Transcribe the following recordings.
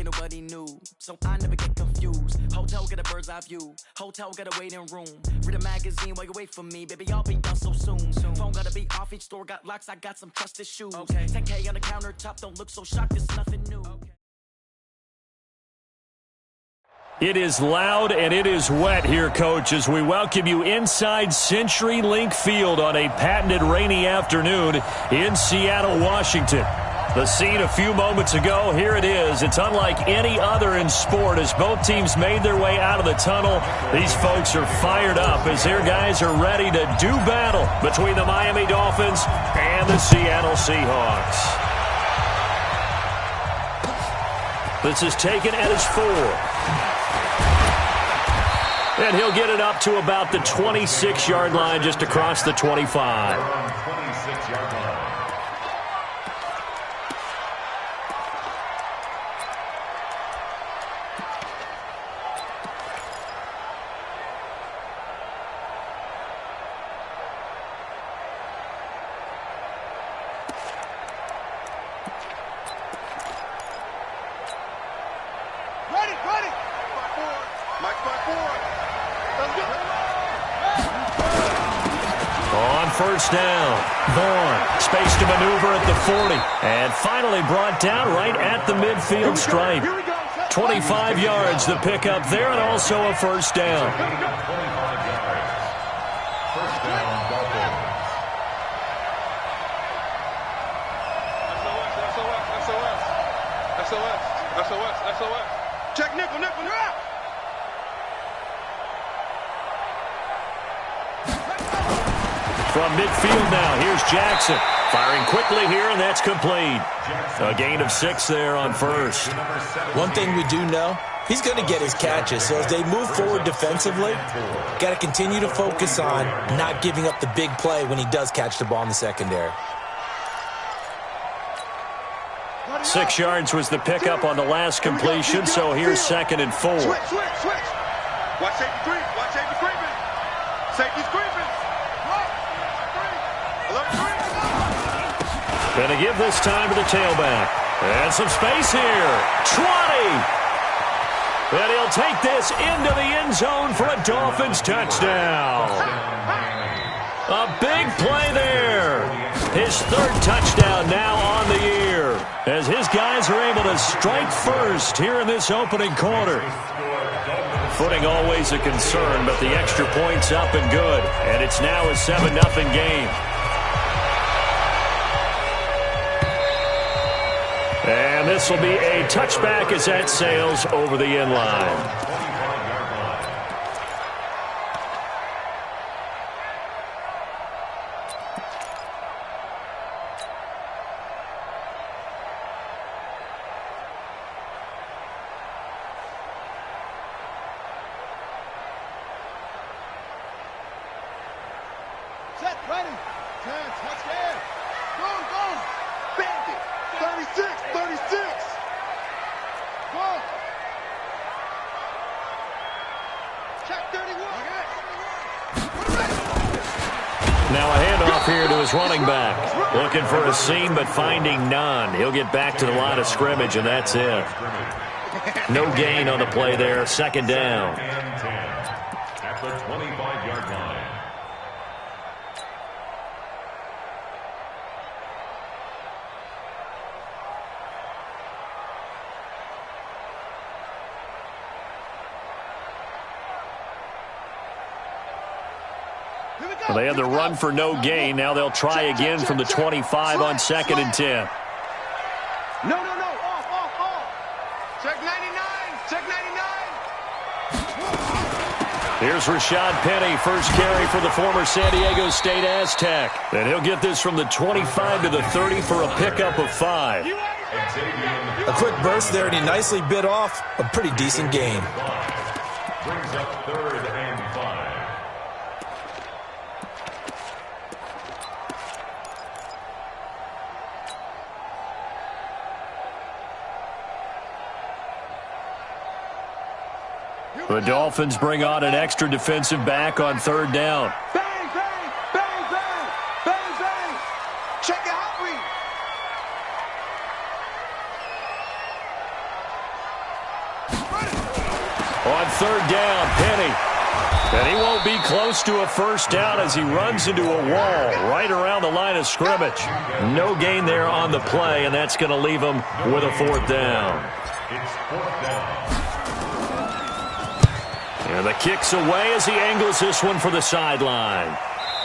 ain't nobody new, so I never get confused. Hotel got a bird's eye view, hotel got a waiting room. Read a magazine while you wait for me, baby, I'll be done so soon. Phone gotta be off, each store got locks, I got some trusted shoes. 10K on the countertop, don't look so shocked, it's nothing new. It is loud and it is wet here, Coach, as we welcome you inside CenturyLink Field on a patented rainy afternoon in Seattle, Washington. The scene a few moments ago, here it is. It's unlike any other in sport as both teams made their way out of the tunnel. These folks are fired up as their guys are ready to do battle between the Miami Dolphins and the Seattle Seahawks. This is taken at his 4. And he'll get it up to about the 26-yard line, just across the 25. 26-yard line. First down. Vaughn, space to maneuver at the 40. And finally brought down right at the midfield stripe. 25 yards the pickup there, and also a first down. 25 yards. First down, Dolphins. SOS. Check nickel, drop. From midfield now, here's Jackson. Firing quickly here, and that's complete. A gain of 6 there on first. One thing we do know, he's going to get his catches. So as they move forward defensively, got to continue to focus on not giving up the big play when he does catch the ball in the secondary. 6 yards was the pickup on the last completion, so here's 2nd and 4. Switch. Watch safety creeping. Safety's creeping. Gonna give this time to the tailback. And some space here. 20. And he'll take this into the end zone for a Dolphins touchdown. A big play there. His 3rd touchdown now on the year, as his guys are able to strike first here in this opening quarter. Footing always a concern, but the extra point's up and good. And it's now a 7-0 game. And this will be a touchback as that sails over the end line. Set, ready. 10, touchdown. Go. Bandit. 36. Go. Check 31. Now a handoff here to his running back. Looking for a seam, but finding none. He'll get back to the line of scrimmage, and that's it. No gain on the play there. 2nd down. At the 25-yard line. Well, they had the run for no gain. Now they'll try again from the 25 on 2nd and 10. No. Off. Check 99. Here's Rashad Penny, first carry for the former San Diego State Aztec. And he'll get this from the 25 to the 30 for a pickup of 5. A quick burst there, and he nicely bit off a pretty decent gain. Brings up 3rd and 5. The Dolphins bring on an extra defensive back on 3rd down. Bang. Check it out, On third down, Penny. And he won't be close to a first down as he runs into a wall right around the line of scrimmage. No gain there on the play, and that's going to leave him with a fourth down. It's fourth down. And the kick's away as he angles this one for the sideline.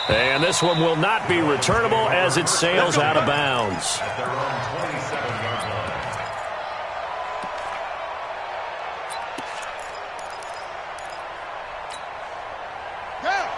And this one will not be returnable as it sails out of bounds. At their own 27-yard line.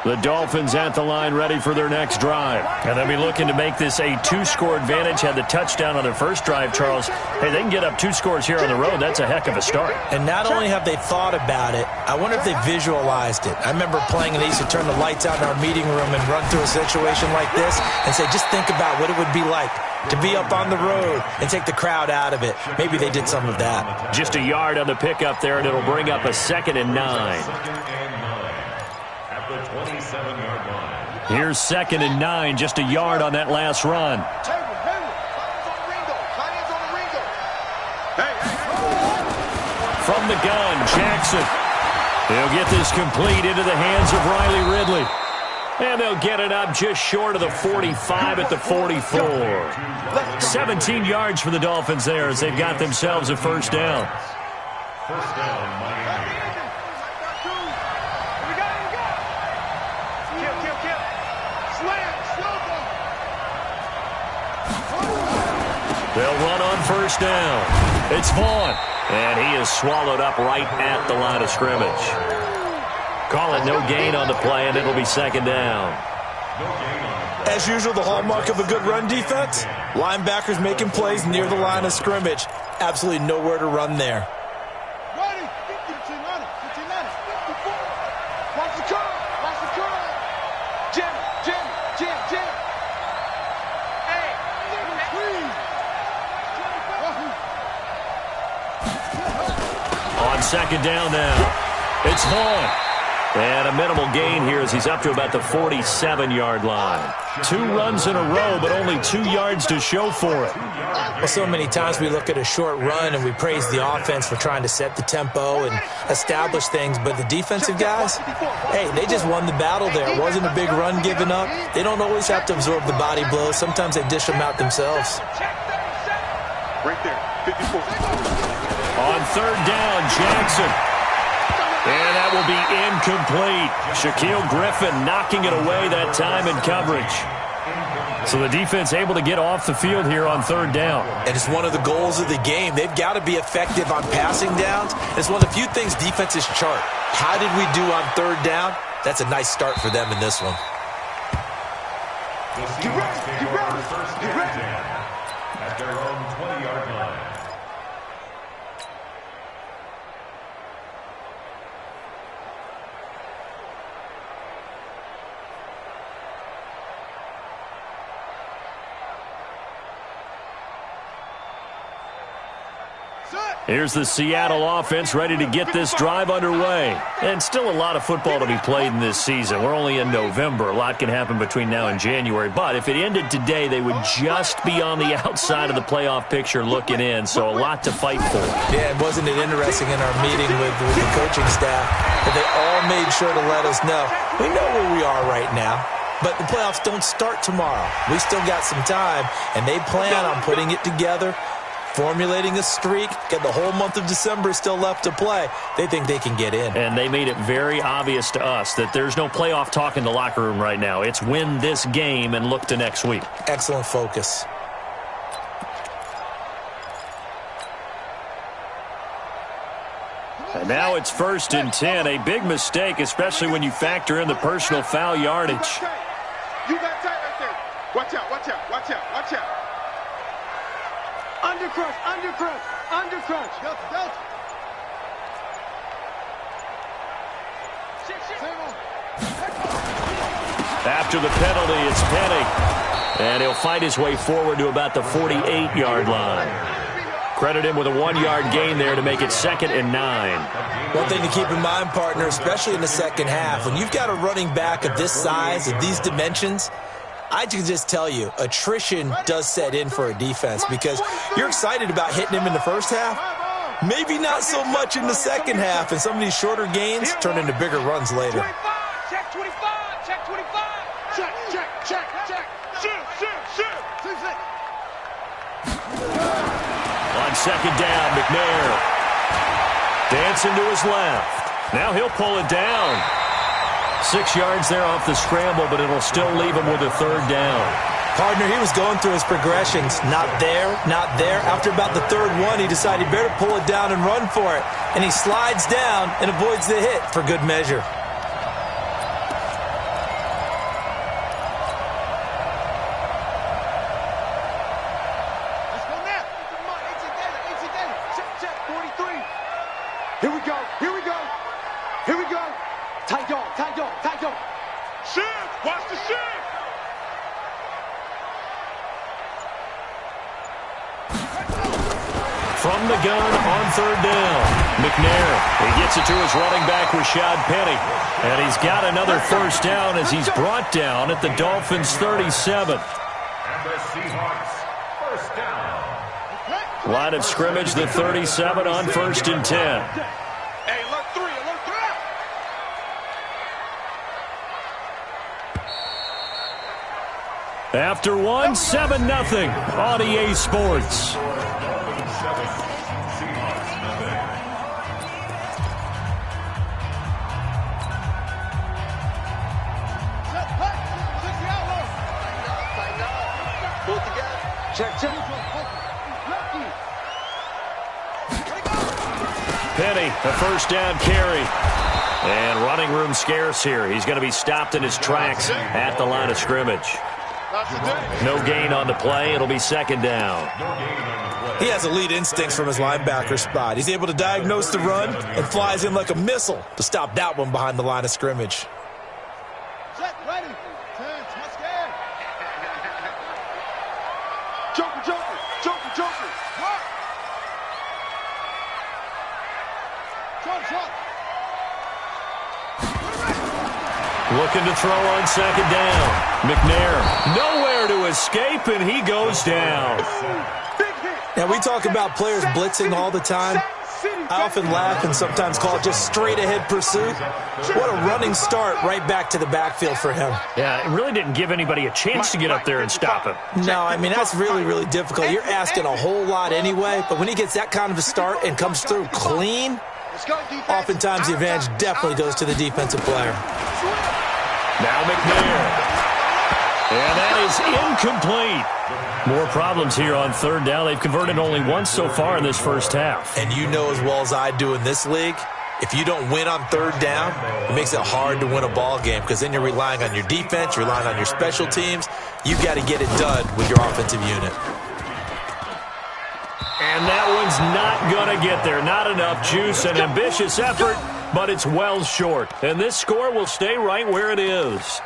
The Dolphins at the line ready for their next drive. And they'll be looking to make this a two-score advantage. Had the touchdown on their first drive, Charles. Hey, they can get up 2 scores here on the road. That's a heck of a start. And not only have they thought about it, I wonder if they visualized it. I remember playing and they used to turn the lights out in our meeting room and run through a situation like this and say, just think about what it would be like to be up on the road and take the crowd out of it. Maybe they did some of that. Just a yard on the pickup there, and it'll bring up a 2nd and 9. 2nd and 9 at the 27-yard line. Here's 2nd and 9, just a yard on that last run. From the gun, Jackson. He'll get this complete into the hands of Riley Ridley. And they'll get it up just short of the 45 at the 44. 17 yards for the Dolphins there as they've got themselves a first down. First down, Miami. They'll run on first down. It's Vaughn. And he is swallowed up right at the line of scrimmage. Call it no gain on the play, and it'll be 2nd down. As usual, the hallmark of a good run defense, linebackers making plays near the line of scrimmage. Absolutely nowhere to run there. Ready? 15 on it. 15 on it. 54. Watch the curl. Watch the curl. Jam, jam, jam, jam. Hey, please. On 2nd down now, it's Vaughn. And a minimal gain here as he's up to about the 47-yard line. 2 runs in a row, but only 2 yards to show for it. Well, so many times we look at a short run and we praise the offense for trying to set the tempo and establish things, but the defensive guys, hey, they just won the battle there. It wasn't a big run given up. They don't always have to absorb the body blows. Sometimes they dish them out themselves. Right there. 54. On 3rd down, Jackson. And that will be incomplete. Shaquille Griffin knocking it away that time in coverage. So the defense able to get off the field here on 3rd down. And it's one of the goals of the game. They've got to be effective on passing downs. It's one of the few things defenses chart. How did we do on 3rd down? That's a nice start for them in this one. The Seahawks take over first and 10 at their own 20-yard line. Here's the Seattle offense ready to get this drive underway. And still a lot of football to be played in this season. We're only in November. A lot can happen between now and January. But if it ended today, they would just be on the outside of the playoff picture looking in. So a lot to fight for. Yeah, and wasn't it interesting in our meeting with the coaching staff that they all made sure to let us know, we know where we are right now. But the playoffs don't start tomorrow. We still got some time, and they plan on putting it together, formulating a streak. Got the whole month of December still left to play. They think they can get in. And they made it very obvious to us that there's no playoff talk in the locker room right now. It's win this game and look to next week. Excellent focus. And now it's 1st and 10. A big mistake, especially when you factor in the personal foul yardage. You got tight right there. Watch out, watch out, watch out, watch out. Undercrunch, undercrunch, undercrunch. Delta, Delta. After the penalty, it's Penny. And he'll fight his way forward to about the 48-yard line. Credit him with a 1-yard gain there to make it 2nd and 9. One thing to keep in mind, partner, especially in the second half, when you've got a running back of this size, of these dimensions, I can just tell you, attrition does set in for a defense because you're excited about hitting him in the first half, Maybe not so much in the second half, and some of these shorter gains turn into bigger runs later. 25, check 25, check 25. Check, check, check, check. Shoot. On second down, McNair dancing to his left. Now he'll pull it down. 6 yards there off the scramble, but it'll still leave him with a third down. Partner, he was going through his progressions. Not there, not there. After about the third one, he decided he better pull it down and run for it. And he slides down and avoids the hit for good measure. Let's go now. Come on, 18 data. Check, 43. Here we go. Tight dog. Shift, watch the shift. From the gun on third down, McNair. He gets it to his running back, Rashad Penny. And he's got another first down as he's brought down at the Dolphins' 37. And the Seahawks, first down. Line of scrimmage, the 37 on 1st and 10. Hey, alert 3. After one, 7-0 on EA Sports. Check. Penny, a first down carry. And running room scarce here. He's going to be stopped in his tracks at the line of scrimmage. No gain on the play. It'll be second down. He has elite instincts from his linebacker spot. He's able to diagnose the run and flies in like a missile to stop that one behind the line of scrimmage. Check, ready. 10, touchdown. Joker. What? Shot. Looking to throw on second down. McNair nowhere to escape, and he goes down. Now, we talk about players blitzing all the time. I often laugh and sometimes call it just straight-ahead pursuit. What a running start right back to the backfield for him. Yeah, it really didn't give anybody a chance to get up there and stop him. No, I mean, that's really, really difficult. You're asking a whole lot anyway, but when he gets that kind of a start and comes through clean, oftentimes the advantage definitely goes to the defensive player. Now McNair. And that is incomplete. More problems here on third down. They've converted only once so far in this first half. And you know as well as I do in this league, if you don't win on third down, it makes it hard to win a ball game because then you're relying on your defense, you're relying on your special teams. You've got to get it done with your offensive unit. And that one's not going to get there. Not enough juice, an ambitious effort, but it's well short. And this score will stay right where it is.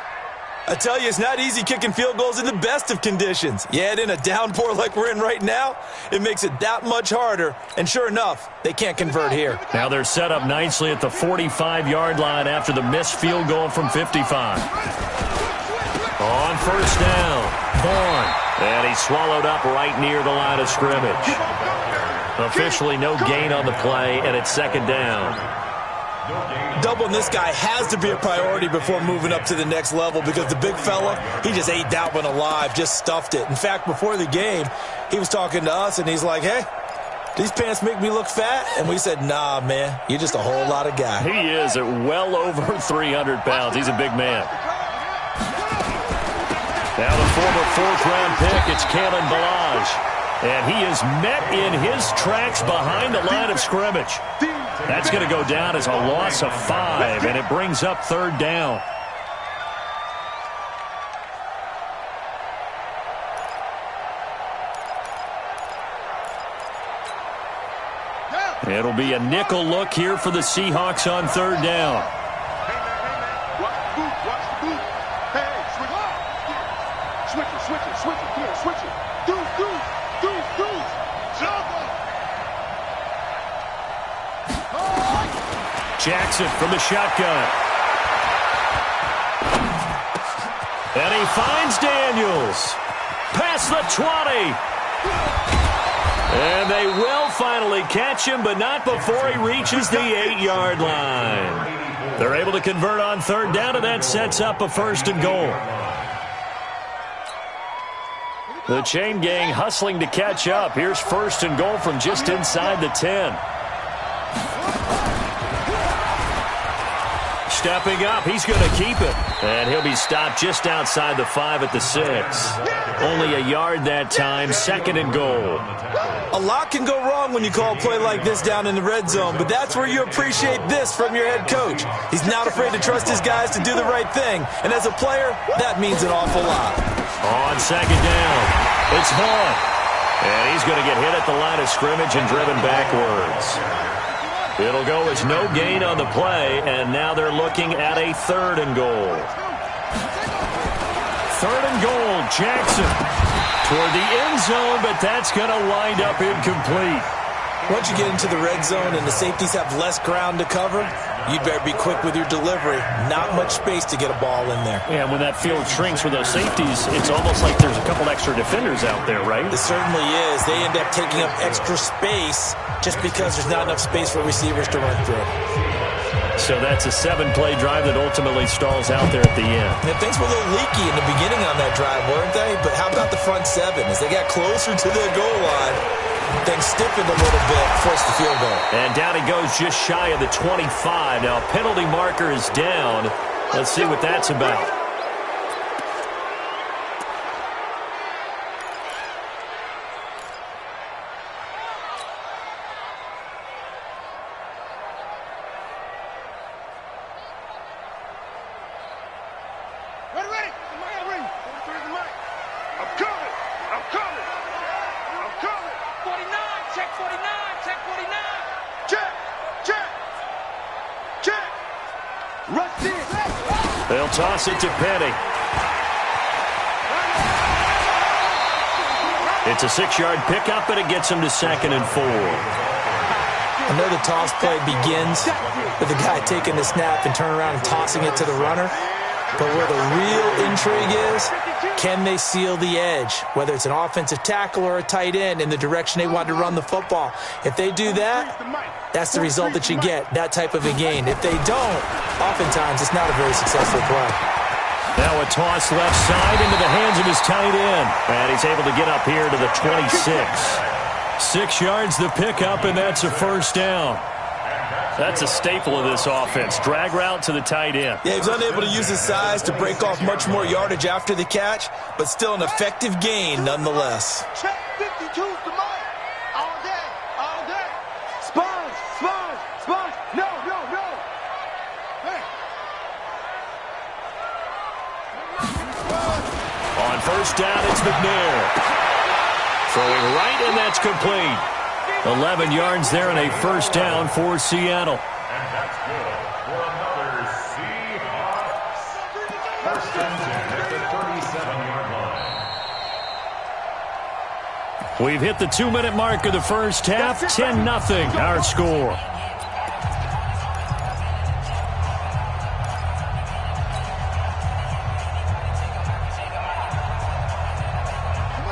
I tell you, it's not easy kicking field goals in the best of conditions. Yet in a downpour like we're in right now, it makes it that much harder. And sure enough, they can't convert here. Now they're set up nicely at the 45-yard line after the missed field goal from 55. On first down, Vaughn. And he's swallowed up right near the line of scrimmage. Officially no gain on the play, and it's second down. Doubling this guy has to be a priority before moving up to the next level because the big fella, he just ate that one alive, just stuffed it. In fact, before the game, he was talking to us, and he's like, hey, these pants make me look fat? And we said, nah, man, you're just a whole lot of guy. He is at well over 300 pounds. He's a big man. Now the former fourth-round pick, it's Kalen Ballage. And he is met in his tracks behind the line of scrimmage. That's going to go down as a loss of 5, and it brings up third down. It'll be a nickel look here for the Seahawks on third down. Switch it. Jackson from the shotgun. And he finds Daniels. Past the 20. And they will finally catch him, but not before he reaches the 8-yard line. They're able to convert on third down, and that sets up a 1st and goal. The chain gang hustling to catch up. Here's 1st and goal from just inside the 10. Stepping up, he's going to keep it. And he'll be stopped just outside the 5 at the 6. Only a yard that time, 2nd and goal. A lot can go wrong when you call a play like this down in the red zone, but that's where you appreciate this from your head coach. He's not afraid to trust his guys to do the right thing, and as a player, that means an awful lot. On 2nd down, it's Vaughn. And he's going to get hit at the line of scrimmage and driven backwards. It'll go as no gain on the play, and now they're looking at a 3rd and goal. 3rd and goal, Jackson toward the end zone, but that's going to wind up incomplete. Once you get into the red zone and the safeties have less ground to cover, you'd better be quick with your delivery. Not much space to get a ball in there. Yeah, when that field shrinks with those safeties, it's almost like there's a couple extra defenders out there, right? It certainly is. They end up taking up extra space just because there's not enough space for receivers to run through. So that's a 7-play drive that ultimately stalls out there at the end. And things were a little leaky in the beginning on that drive, weren't they? But how about the front 7? As they got closer to the goal line, things stiffened a little bit, forced the field goal. And down he goes just shy of the 25. Now, penalty marker is down. Let's see what that's about. Ready. I'm coming. 49, check 49. Check. Rush in. They'll toss it to Penny. It's a 6-yard pickup, and it gets him to 2nd and 4. I know the toss play begins with the guy taking the snap and turning around and tossing it to the runner. But where the real intrigue is, can they seal the edge, whether it's an offensive tackle or a tight end, in the direction they want to run the football? If they do that, that's the result that you get, that type of a gain. If they don't, oftentimes it's not a very successful play. Now a toss left side into the hands of his tight end. And he's able to get up here to the 26. 6 yards the pickup, and that's a 1st down. That's a staple of this offense. Drag route to the tight end. Yeah, he was unable to use his size to break off much more yardage after the catch, but still an effective gain nonetheless. Check 52's the mark. All day. Sponge. No. Hey. On 1st down, it's McNair. Throwing right, and that's complete. 11 yards there and a 1st down for Seattle. And that's good for another Seahawks. 1st and 10 at the 37-yard line. We've hit the 2-minute mark of the first half. 10-0 our score.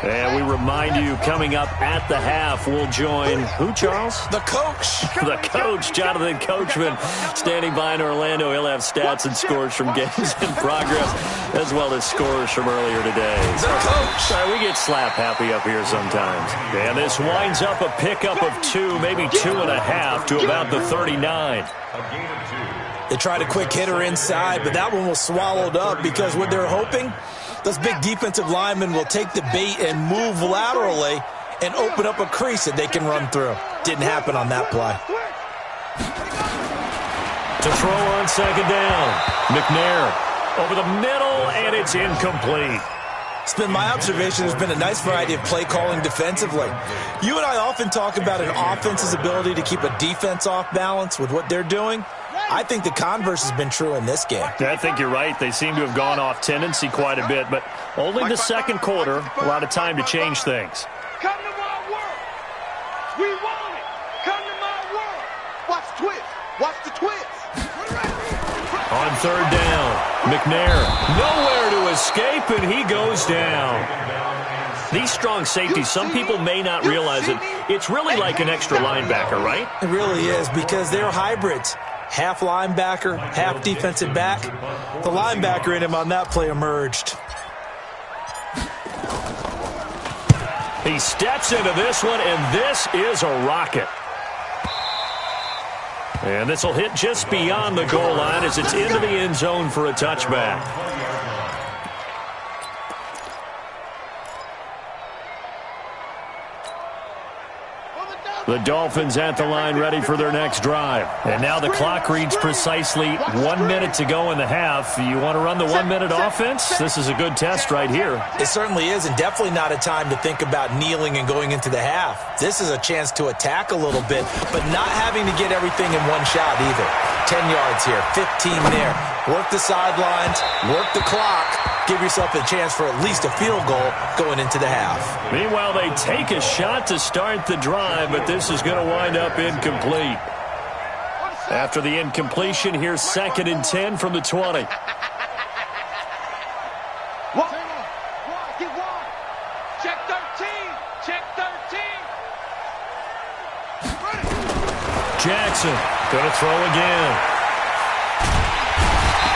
And we remind you, coming up at the half, we'll join who, Charles? The coach. The coach, Jonathan Coachman, standing by in Orlando. He'll have stats and scores from games in progress, as well as scores from earlier today. The coach. Sorry, we get slap happy up here sometimes. And this winds up a pickup of 2, maybe 2.5 to about the 39. They tried a quick hitter inside, but that one was swallowed up because what they're hoping, those big defensive linemen will take the bait and move laterally and open up a crease that they can run through. Didn't happen on that play. To throw on 2nd down. McNair over the middle, and it's incomplete. It's been my observation there's been a nice variety of play calling defensively. You and I often talk about an offense's ability to keep a defense off balance with what they're doing. I think the converse has been true in this game. I think you're right. They seem to have gone off tendency quite a bit, but only the 2nd quarter, a lot of time to change things. Come to my world. We want it. Come to my world. Watch the twist. On 3rd down, McNair nowhere to escape, and he goes down. These strong safeties, some people may not realize it. It's really like an extra linebacker, right? It really is, because they're hybrids. Half linebacker, half defensive back. The linebacker in him on that play emerged. He steps into this one, and this is a rocket. And this will hit just beyond the goal line as it's into the end zone for a touchback. The Dolphins at the line ready for their next drive. And now the clock reads precisely 1 minute to go in the half. You want to run the 1 minute offense? This is a good test right here. It certainly is, and definitely not a time to think about kneeling and going into the half. This is a chance to attack a little bit, but not having to get everything in one shot either. 10 yards here, 15 there. Work the sidelines, work the clock. Give yourself a chance for at least a field goal going into the half. Meanwhile, they take a shot to start the drive, but this is going to wind up incomplete. After the incompletion, here's 2nd and 10 from the 20. Check 13. Check 13. Jackson going to throw again.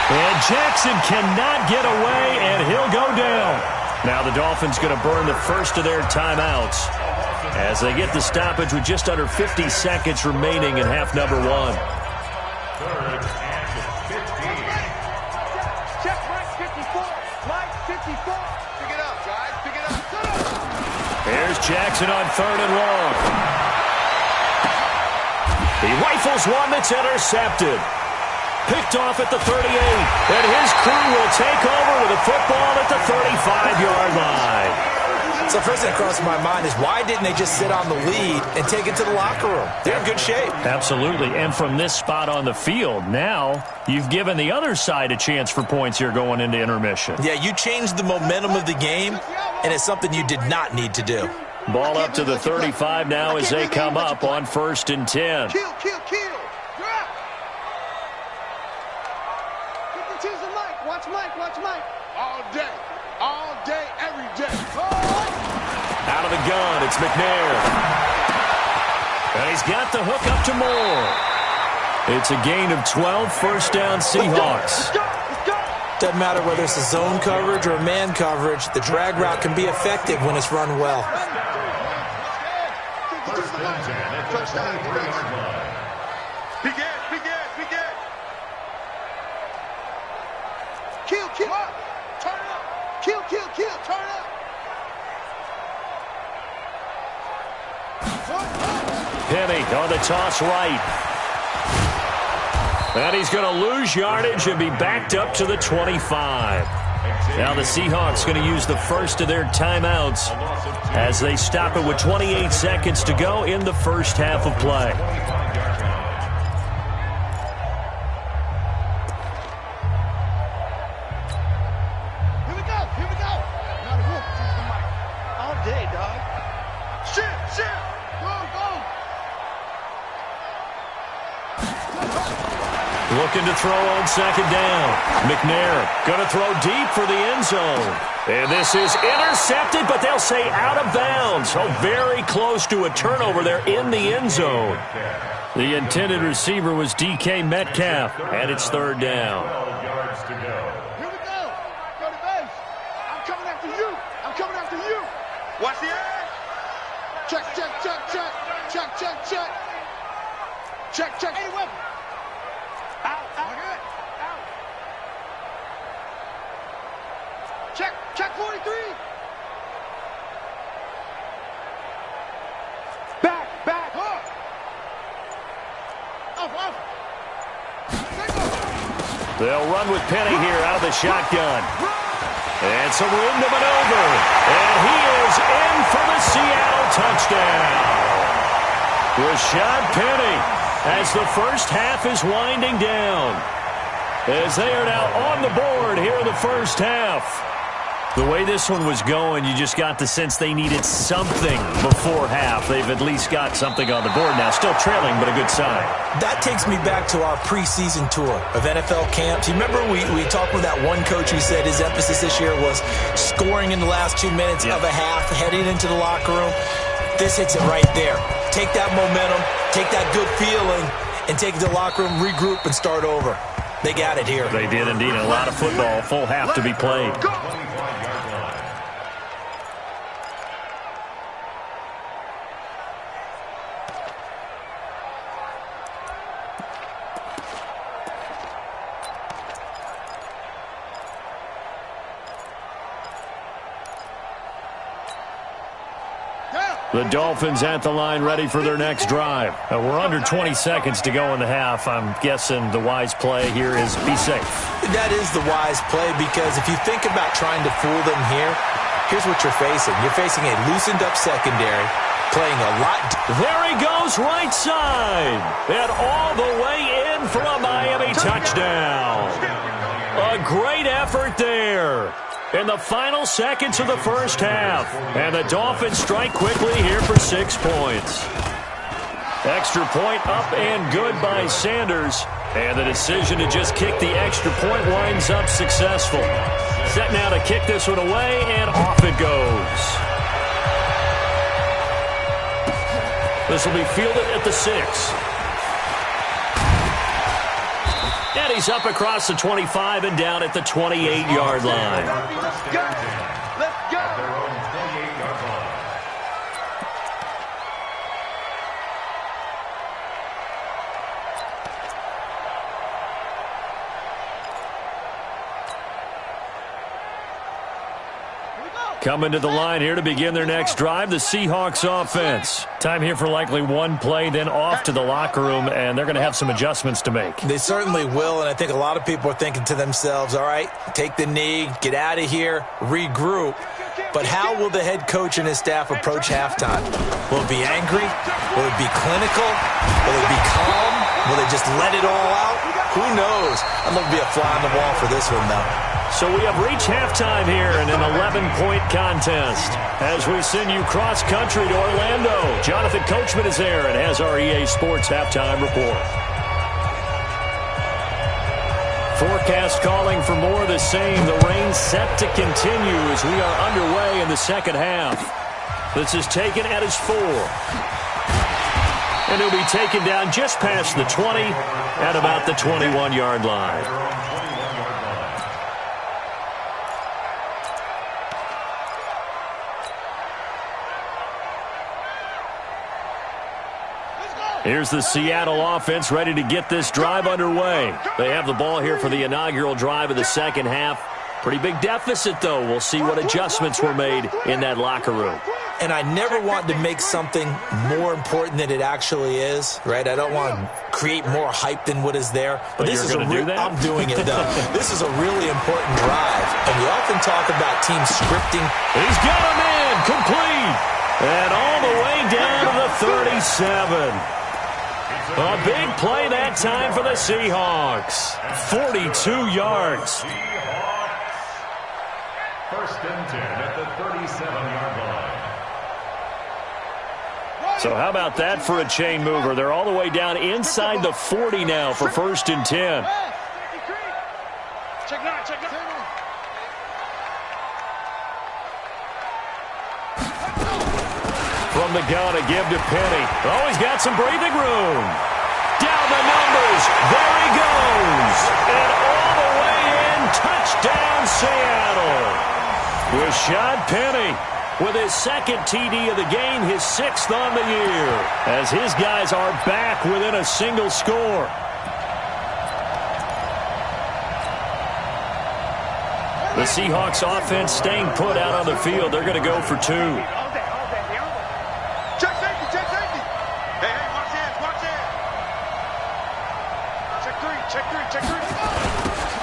And Jackson cannot get away, and he'll go down. Now the Dolphins going to burn the first of their timeouts as they get the stoppage with just under 50 seconds remaining in half number 1. 3rd and 15. Check right 54. Right 54. Pick it up, guys. Pick it up. Here's Jackson on 3rd and long. He rifles one that's intercepted. Picked off at the 38, and his crew will take over with the football at the 35-yard line. So first thing that crossed my mind is, why didn't they just sit on the lead and take it to the locker room? They're in good shape. Absolutely, and from this spot on the field, now you've given the other side a chance for points here going into intermission. Yeah, you changed the momentum of the game, and it's something you did not need to do. Ball up to the 35 now as they come up on 1st and 10. Kill. Drop. Watch Mike. All day, every day. Out of the gun, it's McNair. And he's got the hook up to Moore. It's a gain of 12, 1st down Seahawks. Let's go. Doesn't matter whether it's a zone coverage or man coverage, the drag route can be effective when it's run well. 1st and 10 at the 23-yard line. Begin. Kill. Turn up. Kill. Turn up. Penny on the toss right. And he's going to lose yardage and be backed up to the 25. Now the Seahawks going to use the first of their timeouts as they stop it with 28 seconds to go in the first half of play. Looking to throw on 2nd down. McNair going to throw deep for the end zone. And this is intercepted, but they'll say out of bounds. So very close to a turnover there in the end zone. The intended receiver was DK Metcalf, and it's 3rd down. 12 yards to go. Here we go. Go to base. I'm coming after you. Watch the edge. Check. Any weapon. Out. Check 43. Back. Off. They'll run with Penny here out of the shotgun. And some room to maneuver. And he is in for the Seattle touchdown. Rashad Penny, as the first half is winding down, as they are now on the board here in the first half. The way this one was going, you just got the sense they needed something before half. They've at least got something on the board now. Still trailing, but a good sign. That takes me back to our preseason tour of NFL camps. You remember we talked with that one coach who said his emphasis this year was scoring in the last 2 minutes of a half, heading into the locker room. This hits it right there. Take that momentum, take that good feeling, and take it to the locker room, regroup, and start over. They got it here. They did indeed. A lot of football, full half to be played. The Dolphins at the line, ready for their next drive. We're under 20 seconds to go in the half. I'm guessing the wise play here is be safe. That is the wise play, because if you think about trying to fool them here, here's what you're facing. You're facing a loosened-up secondary, playing a lot. There he goes, right side. And all the way in for a Miami touchdown. A great effort there in the final seconds of the first half. And the Dolphins strike quickly here for 6 points. Extra point up and good by Sanders. And the decision to just kick the extra point winds up successful. Set now to kick this one away, and off it goes. This will be fielded at the 6. And he's up across the 25 and down at the 28-yard line. Let's go. Let's go. Their own 28-yard line. Coming to the line here to begin their next drive, the Seahawks offense. Time here for likely one play, then off to the locker room, and they're going to have some adjustments to make. They certainly will, and I think a lot of people are thinking to themselves, all right, take the knee, get out of here, regroup. But how will the head coach and his staff approach halftime? Will it be angry? Will it be clinical? Will it be calm? Will they just let it all out? Who knows? I'd love to be a fly on the wall for this one, though. So we have reached halftime here in an 11-point contest. As we send you cross-country to Orlando, Jonathan Coachman is there and has our EA Sports halftime report. Forecast calling for more of the same. The rain set to continue as we are underway in the second half. This is taken at his 4. And he'll be taken down just past the 20 at about the 21-yard line. Here's the Seattle offense ready to get this drive underway. They have the ball here for the inaugural drive of the second half. Pretty big deficit, though. We'll see what adjustments were made in that locker room. And I never want to make something more important than it actually is, right? I don't want to create more hype than what is there. But this is you're going to do that? I'm doing it, though. This is a really important drive. And we often talk about team scripting. He's got him in, complete. And all the way down to the 37. A big play that time for the Seahawks. 42 yards. Seahawks. First and 10 at the 37-yard line. So how about that for a chain mover? They're all the way down inside the 40 now for first and 10. Check 9, check 9. From the gun, a give to Penny. Oh, he's got some breathing room. Down the numbers. There he goes. And all the way in. Touchdown, Seattle. Rashad Penny with his second TD of the game, his 6th on the year, as his guys are back within a single score. The Seahawks offense staying put out on the field. They're going to go for 2. Check safety, check safety. Hey, watch hands, watch hands. Check 3.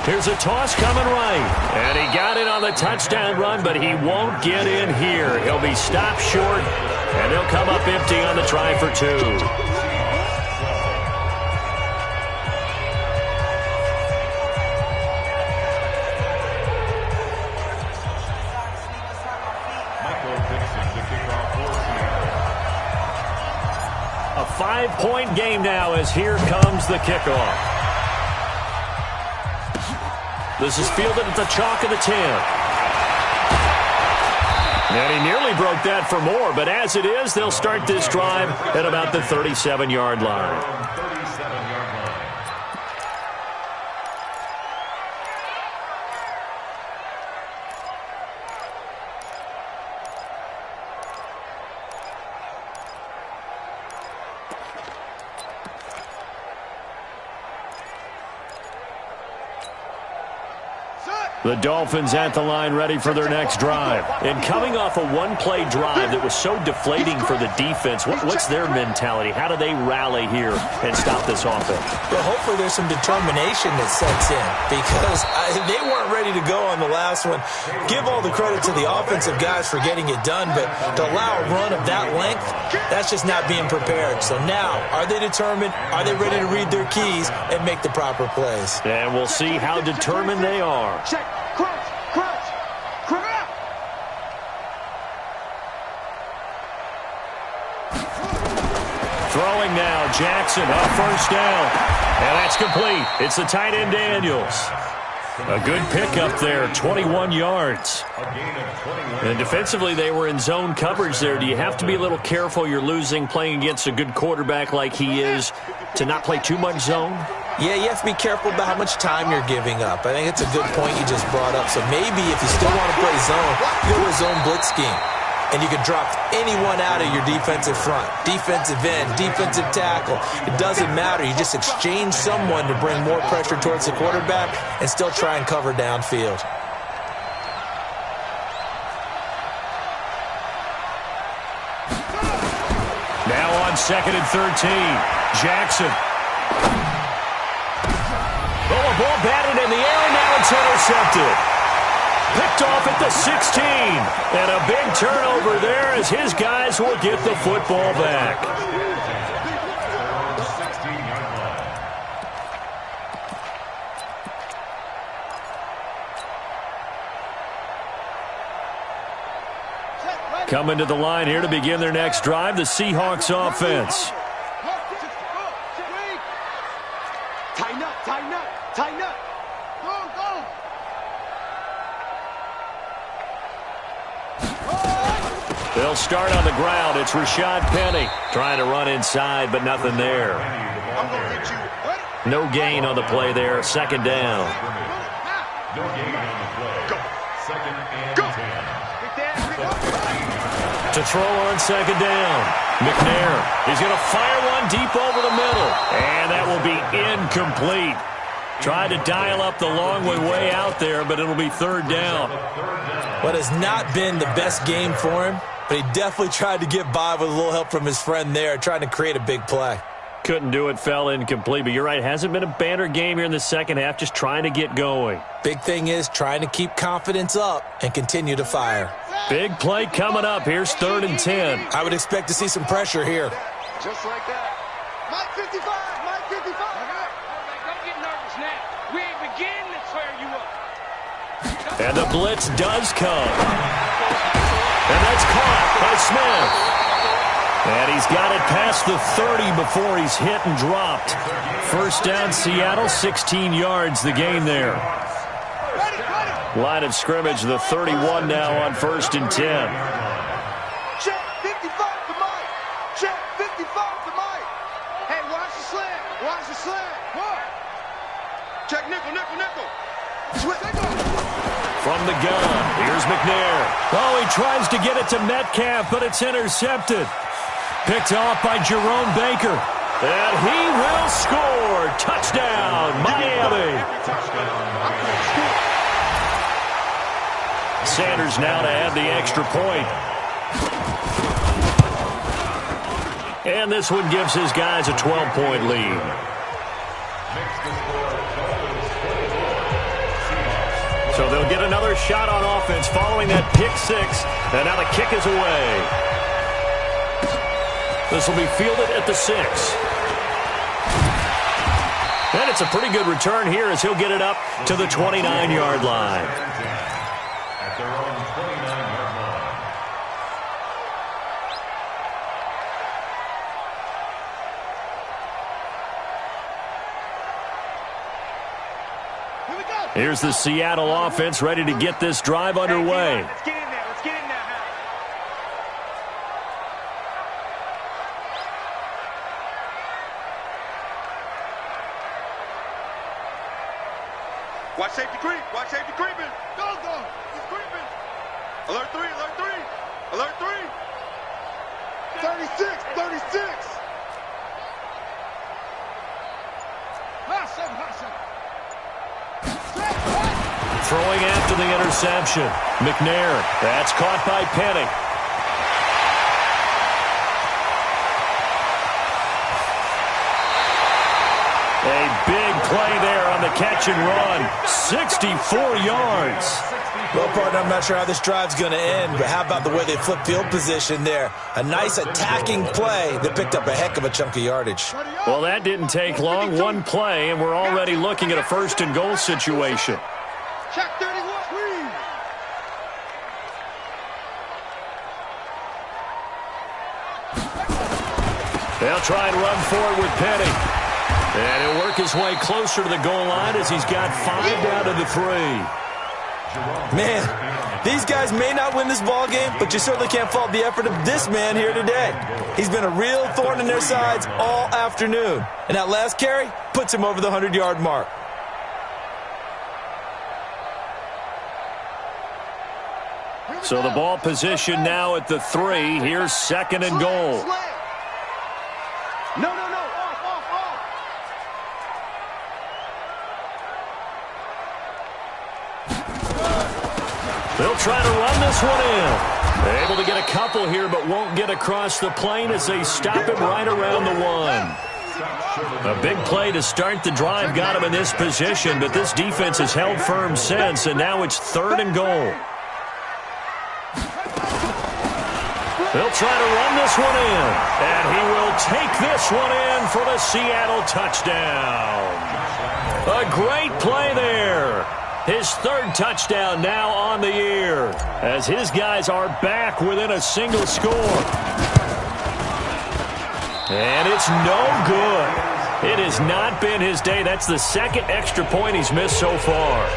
Here's a toss coming right. And he got it on the touchdown run, but he won't get in here. He'll be stopped short, and he'll come up empty on the try for 2. Point game now as here comes the kickoff. This is fielded at the chalk of the 10. And he nearly broke that for more, but as it is, they'll start this drive at about the 37-yard line. The Dolphins at the line ready for their next drive. And coming off a one-play drive that was so deflating for the defense, what's their mentality? How do they rally here and stop this offense? Well, hopefully there's some determination that sets in because they weren't ready to go on the last one. Give all the credit to the offensive guys for getting it done, but to allow a run of that length, that's just not being prepared. So now, are they determined? Are they ready to read their keys and make the proper plays? And we'll see how determined they are. Crunch, crunch, crunch. Throwing now, Jackson on first down. And that's complete. It's the tight end Daniels. A good pickup there, 21 yards. And defensively, they were in zone coverage there. Do you have to be a little careful you're losing playing against a good quarterback like he is to not play too much zone? Yeah, you have to be careful about how much time you're giving up. I think it's a good point you just brought up. So maybe if you still want to play zone, you go to a zone blitz scheme. And you can drop anyone out of your defensive front, defensive end, defensive tackle. It doesn't matter. You just exchange someone to bring more pressure towards the quarterback and still try and cover downfield. Now on 2nd and 13, Jackson. Oh, a ball batted in the air, and now it's intercepted. Picked off at the 16. And a big turnover there as his guys will get the football back. Coming to the line here to begin their next drive, the Seahawks offense. Tighten up, tighten up, tighten up. Go, go. They'll start on the ground. It's Rashad Penny trying to run inside, but nothing there. I'm going to get you. No gain on the play there. 2nd down. No gain on the play. Go. 2nd and Go. 10. To throw on 2nd down. McNair. He's going to fire one deep over the middle. And that will be incomplete. Tried to dial up the long way out there, but it'll be 3rd down. What has not been the best game for him, but he definitely tried to get by with a little help from his friend there, trying to create a big play. Couldn't do it, fell incomplete. But you're right, hasn't been a banner game here in the second half, just trying to get going. Big thing is trying to keep confidence up and continue to fire. Big play coming up. Here's 3rd and 10. I would expect to see some pressure here. Just like that. Mike 55, Mike 55. Don't get nervous now. We ain't beginning to tear you up. And the blitz does come. And that's caught by Smith. And he's got it past the 30 before he's hit and dropped. 1st down, Seattle, 16 yards the gain there. Line of scrimmage, the 31 now on 1st and 10. Check 55 for Mike. Check 55 for Mike. Hey, watch the slant. Watch the slant. What? Check nickel, nickel, nickel. Switch, nickel. From the gun, here's McNair. Oh, he tries to get it to Metcalf, but it's intercepted. Picked off by Jerome Baker. And he will score. Touchdown, Miami. Sanders now to add the extra point. And this one gives his guys a 12-point lead. So they'll get another shot on offense following that pick six. And now the kick is away. This will be fielded at the 6. And it's a pretty good return here as he'll get it up to the 29-yard line. At their own 29-yard line. Here's the Seattle offense ready to get this drive underway. Let's get in there. Let's get in there. Watch safety creep. Watch safety creeping. Go. He's creeping. Alert 3. Alert 3. Alert 3. 36. 36. High seven. Throwing after the interception. McNair. That's caught by Penny. A big play there on the catch and run. 64 yards. Well, partner, I'm not sure how this drive's going to end, but how about the way they flip field position there? A nice attacking play that picked up a heck of a chunk of yardage. Well, that didn't take long. One play, and we're already looking at a first-and-goal situation. Check 31. They'll try and run forward with Penny. And he'll work his way closer to the goal line as he's got 5 down to the 3. Man, these guys may not win this ball game, but you certainly can't fault the effort of this man here today. He's been a real thorn in their sides all afternoon. And that last carry puts him over the 100-yard mark. So the ball position now at the 3. Here's second and goal. No. Off. They'll try to run this one in. Able to get a couple here, but won't get across the plane as they stop him right around the 1. A big play to start the drive got him in this position, but this defense has held firm since, and now it's third and goal. They'll try to run this one in, and he will take this one in for the Seattle touchdown. A great play there. His third touchdown now on the year, as his guys are back within a single score. And it's no good. It has not been his day. That's the second extra point he's missed so far.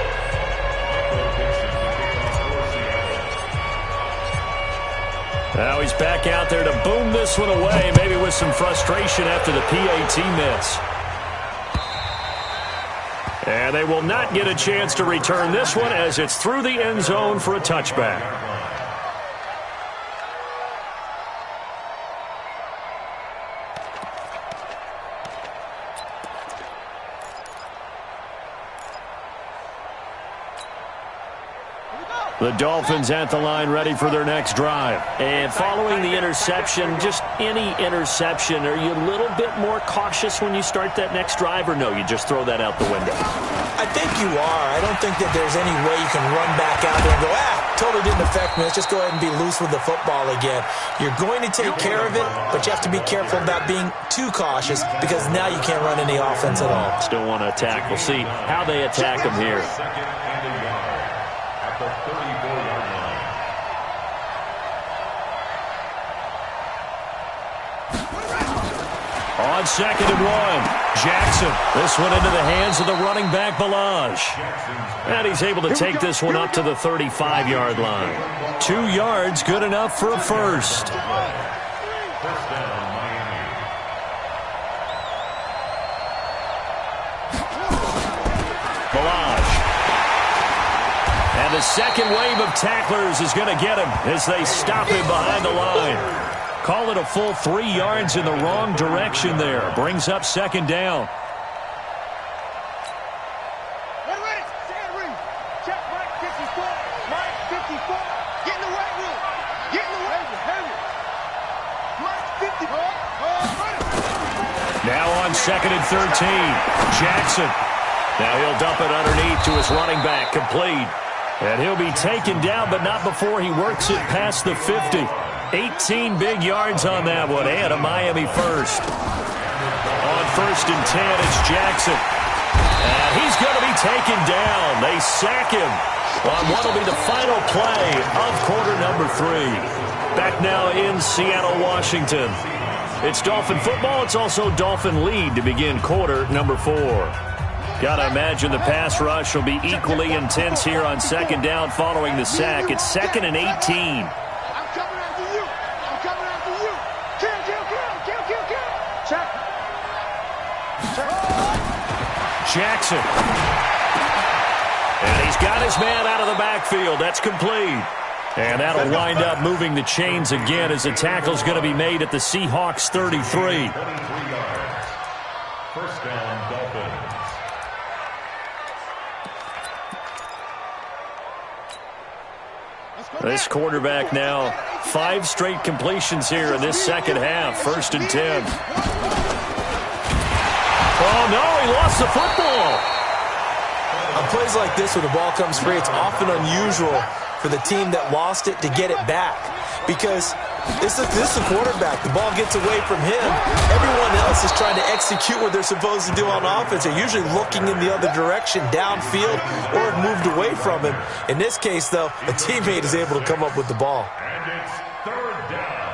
Now he's back out there to boom this one away, maybe with some frustration after the PAT miss. And they will not get a chance to return this one as it's through the end zone for a touchback. The Dolphins at the line ready for their next drive. And following the interception, just any interception, are you a little bit more cautious when you start that next drive, or no, you just throw that out the window? I think you are. I don't think that there's any way you can run back out there and go, totally didn't affect me. Let's just go ahead and be loose with the football again. You're going to take care of it, but you have to be careful about being too cautious because now you can't run any offense at all. Still want to attack. We'll see how they attack them here. The 34-yard line. On second and 1, Jackson. This one into the hands of the running back, Balaj. And he's able to take this one up to the 35-yard line. 2 yards, good enough for a first. First down, Miami. Balaj. And the second wave of tacklers is going to get him as they stop him behind the line. Call it a full 3 yards in the wrong direction there. Brings up second down. Ready. Stand read. Check Mike 54. Mike 54. Get in the right room. Get in the right room. Mike 54. Now on second and 13, Jackson. Now he'll dump it underneath to his running back, complete. And he'll be taken down, but not before he works it past the 50. 18 big yards on that one, and a Miami first. On first and 10, it's Jackson. And he's going to be taken down. They sack him on what will be the final play of quarter number 3. Back now in Seattle, Washington. It's Dolphin football. It's also Dolphin lead to begin quarter number 4. Got to imagine the pass rush will be equally intense here on second down following the sack. It's 2nd and 18. I'm coming after you. I'm coming after you. Kill. Check. Jackson. And he's got his man out of the backfield. That's complete. And that'll wind up moving the chains again as the tackle's going to be made at the Seahawks 33. First down, Dolphins. This quarterback now 5 straight completions here in this second half. 1st and 10. Oh, no, he lost the football. On plays like this where the ball comes free, it's often unusual for the team that lost it to get it back. Because this is a quarterback. The ball gets away from him. Everyone else is trying to execute what they're supposed to do on offense. They're usually looking in the other direction, downfield, or have moved away from him. In this case, though, a teammate is able to come up with the ball. And it's 3rd down.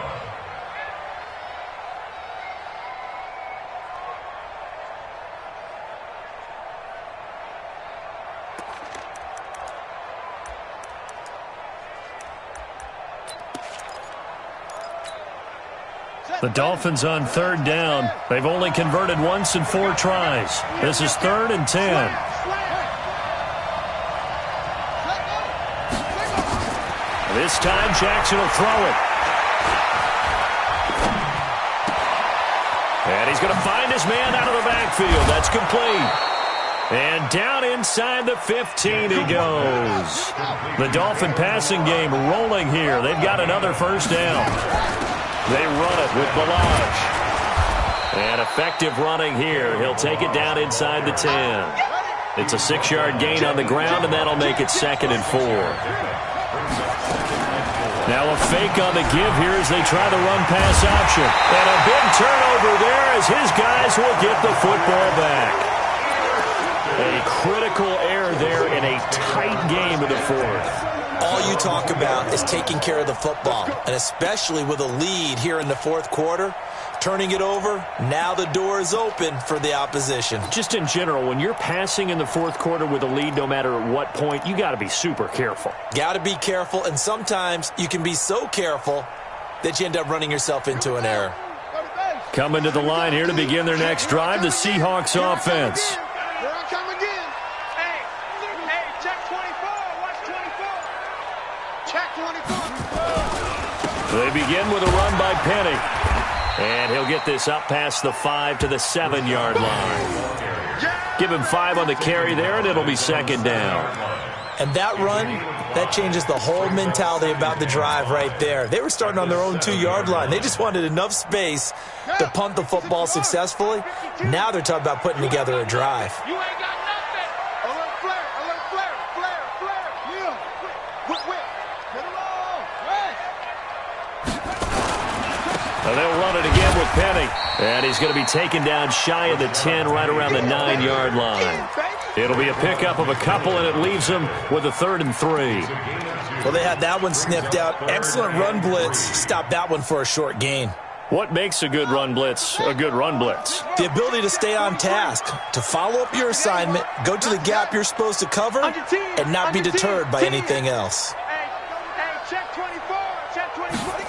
The Dolphins on 3rd down. They've only converted once in 4 tries. This is 3rd and 10. This time Jackson will throw it. And he's going to find his man out of the backfield. That's complete. And down inside the 15 he goes. The Dolphin passing game rolling here. They've got another 1st down. They run it with Balaj. And effective running here. He'll take it down inside the 10. It's a 6-yard gain on the ground, and that'll make it 2nd and 4. Now a fake on the give here as they try the run-pass option. And a big turnover there as his guys will get the football back. A critical error there in a tight game of the 4th. All you talk about is taking care of the football, and especially with a lead here in the 4th quarter, turning it over, now the door is open for the opposition. Just in general, when you're passing in the 4th quarter with a lead, no matter at what point, you got to be super careful. Got to be careful, and sometimes you can be so careful that you end up running yourself into an error. Coming to the line here to begin their next drive, the Seahawks offense. Here I come again. Hey, check 24. Watch 24. Check 24. They begin with a run by Penny. And he'll get this up past the 5 to the 7-yard line. Give him 5 on the carry there, and it'll be 2nd down. And that run, that changes the whole mentality about the drive right there. They were starting on their own 2-yard line. They just wanted enough space to punt the football successfully. Now they're talking about putting together a drive. You ain't got nothing. Alert flare. Yeah. Whip. Get him on. And they'll run it again with Penny. And he's going to be taken down shy of the 10, right around the 9-yard line. It'll be a pickup of a couple, and it leaves them with a 3rd and 3. Well, they had that one sniffed out. Excellent run blitz. Stopped that one for a short gain. What makes a good run blitz a good run blitz? The ability to stay on task, to follow up your assignment, go to the gap you're supposed to cover, and not be deterred by anything else. Hey, check 24. Check 24.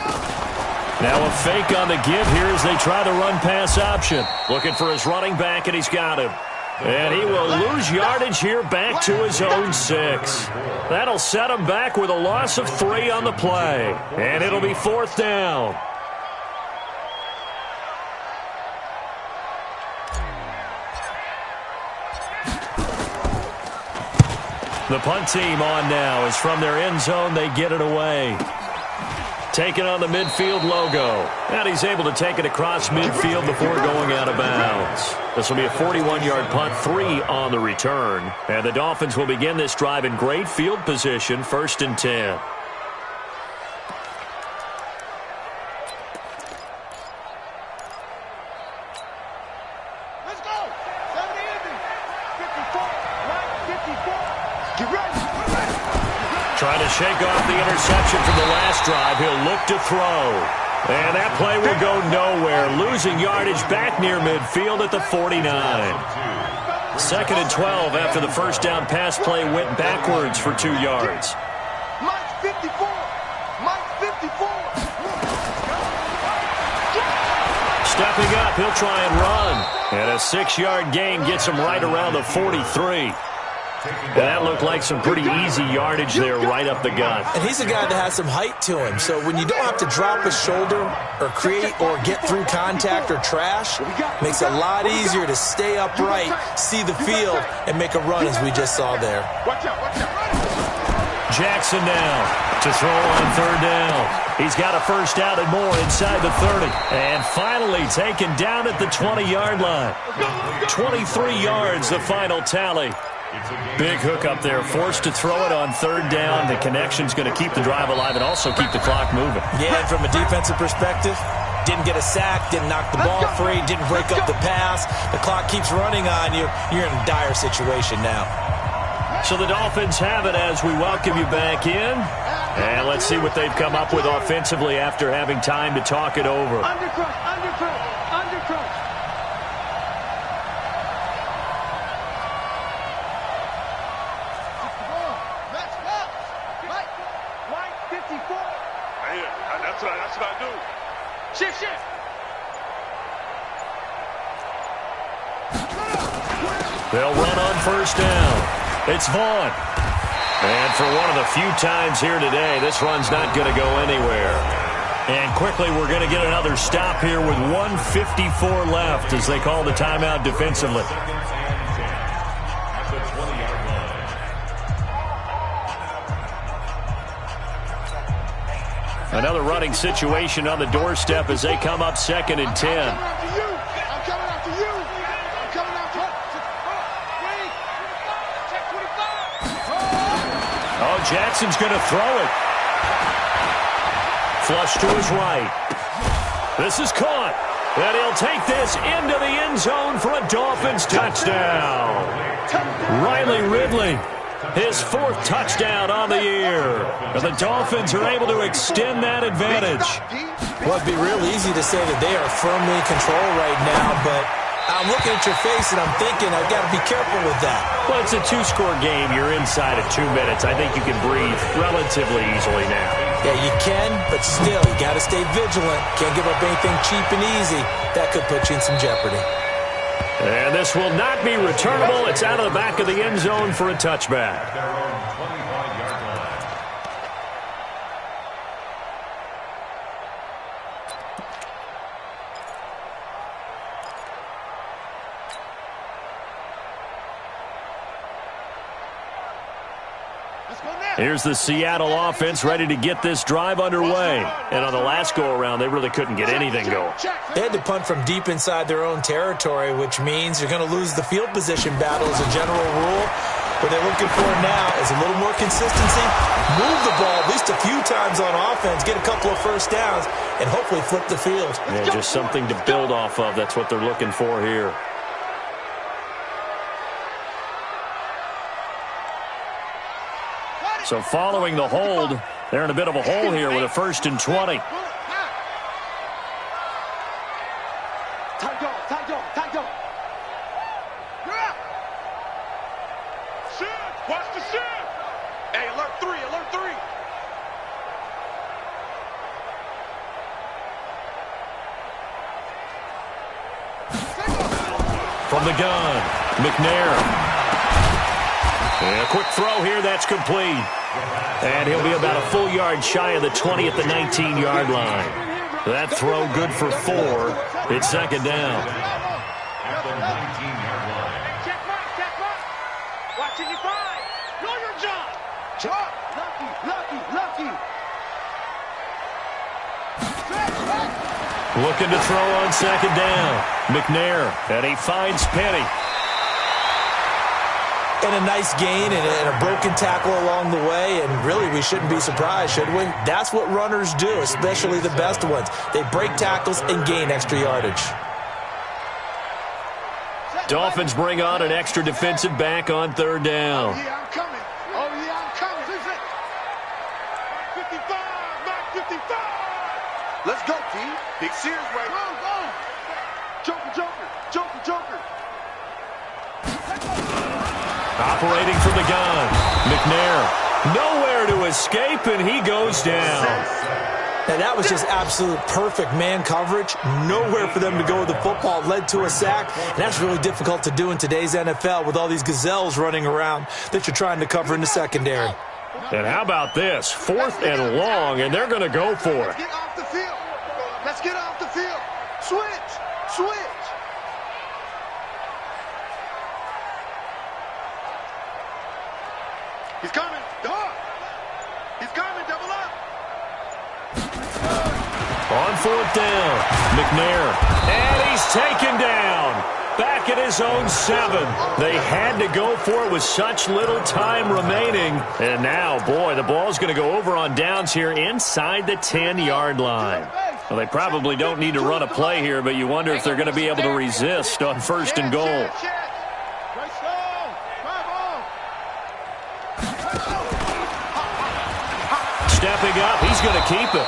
Now a fake on the give here as they try the run-pass option. Looking for his running back, and he's got him. And he will lose yardage here back to his own 6. That'll set him back with a loss of 3 on the play. And it'll be 4th down. The punt team on now is from their end zone. They get it away. Taking on the midfield logo. And he's able to take it across midfield before going out of bounds. This will be a 41-yard punt, 3 on the return. And the Dolphins will begin this drive in great field position, 1st and 10. Let's go. 70 empty. 54. Right, 54. Get ready. Trying to shake off the interception from the last drive. He'll look to throw. And that play will go nowhere. Losing yardage back near midfield at the 49. 2nd and 12 after the first down pass play went backwards for 2 yards. Mike 54. Mike 54. Stepping up, he'll try and run. And a 6-yard gain gets him right around the 43. And that looked like some pretty easy yardage there right up the gut. And he's a guy that has some height to him. So when you don't have to drop a shoulder or create or get through contact or trash, makes it a lot easier to stay upright, see the field, and make a run as we just saw there. Watch out, watch out. Jackson now to throw on 3rd down. He's got a first down and more inside the 30. And finally taken down at the 20-yard line. 23 yards, the final tally. Big hook up there, forced to throw it on 3rd down. The connection's going to keep the drive alive and also keep the clock moving. Yeah, and from a defensive perspective, didn't get a sack, didn't knock the ball free, didn't break up the pass. The clock keeps running on you. You're in a dire situation now. So the Dolphins have it as we welcome you back in. And let's see what they've come up with offensively after having time to talk it over. Undercrush, undercrush, undercrush. Mike 54. That's what I do. Shift, shift. They'll run on 1st down. It's Vaughn. And for one of the few times here today, this run's not going to go anywhere. And quickly, we're going to get another stop here with 1:54 left as they call the timeout defensively. Another running situation on the doorstep as they come up 2nd and 10. Oh, Jackson's going to throw it. Flush to his right. This is caught. And he'll take this into the end zone for a Dolphins touchdown. Riley Ridley, his 4th touchdown on the year. And the Dolphins are able to extend that advantage. Well, it'd be real easy to say that they are firmly in control right now, but I'm looking at your face and I'm thinking I've got to be careful with that. Well, it's a 2-score game. You're inside of 2 minutes. I think you can breathe relatively easily now. Yeah, you can, but still, you got to stay vigilant. Can't give up anything cheap and easy. That could put you in some jeopardy. And this will not be returnable. It's out of the back of the end zone for a touchback. Here's the Seattle offense ready to get this drive underway. And on the last go-around, they really couldn't get anything going. They had to punt from deep inside their own territory, which means you're going to lose the field position battle as a general rule. What they're looking for now is a little more consistency, move the ball at least a few times on offense, get a couple of first downs, and hopefully flip the field. Yeah, just something to build off of. That's what they're looking for here. So following the hold, they're in a bit of a hole here with a 1st and 20. Watch the shift. Hey, alert 3, alert 3. From the gun, McNair. And a quick throw here, that's complete. And he'll be about a full yard shy of the 20 at the 19-yard line. That throw good for 4. It's 2nd down. At the 19-yard line. Check mark. Watching you find. Know your job. Chuck. Lucky. Looking to throw on 2nd down. McNair, and he finds Penny. And a nice gain and a broken tackle along the way, and really we shouldn't be surprised, should we? That's what runners do, especially the best ones. They break tackles and gain extra yardage. Dolphins bring on an extra defensive back on 3rd down. Oh, yeah, I'm coming. 55. Let's go, team. Big Sears right. Go. Joker. Operating from the gun. McNair, nowhere to escape, and he goes down. And that was just absolute perfect man coverage. Nowhere for them to go with the football. Led to a sack. And that's really difficult to do in today's NFL with all these gazelles running around that you're trying to cover in the secondary. And how about this? 4th and long, and they're going to go for it. Let's get off the field. Let's get off the field. Switch. Switch. He's coming. Dubb. He's coming. Double up. On 4th down, McNair, and he's taken down. Back at his own 7. They had to go for it with such little time remaining. And now, boy, the ball's going to go over on downs here inside the 10-yard line. Well, they probably don't need to run a play here, but you wonder if they're going to be able to resist on 1st and goal. Stepping up, he's going to keep it.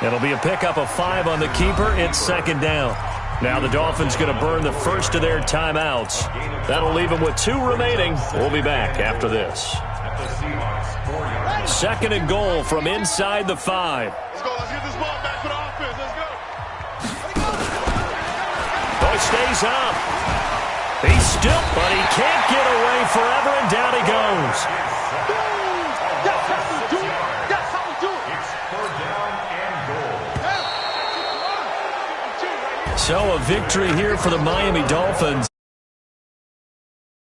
It'll be a pickup of 5 on the keeper. It's 2nd down. Now the Dolphins going to burn the first of their timeouts. That'll leave them with 2 remaining. We'll be back after this. 2nd and goal from inside the 5. Let's go. Let's get this ball back for the offense. Let's go. Oh, he stays up. He's still, but he can't get away forever, and down he goes. That's how we do it. That's how we do it. It's 3rd down and goal. So a victory here for the Miami Dolphins.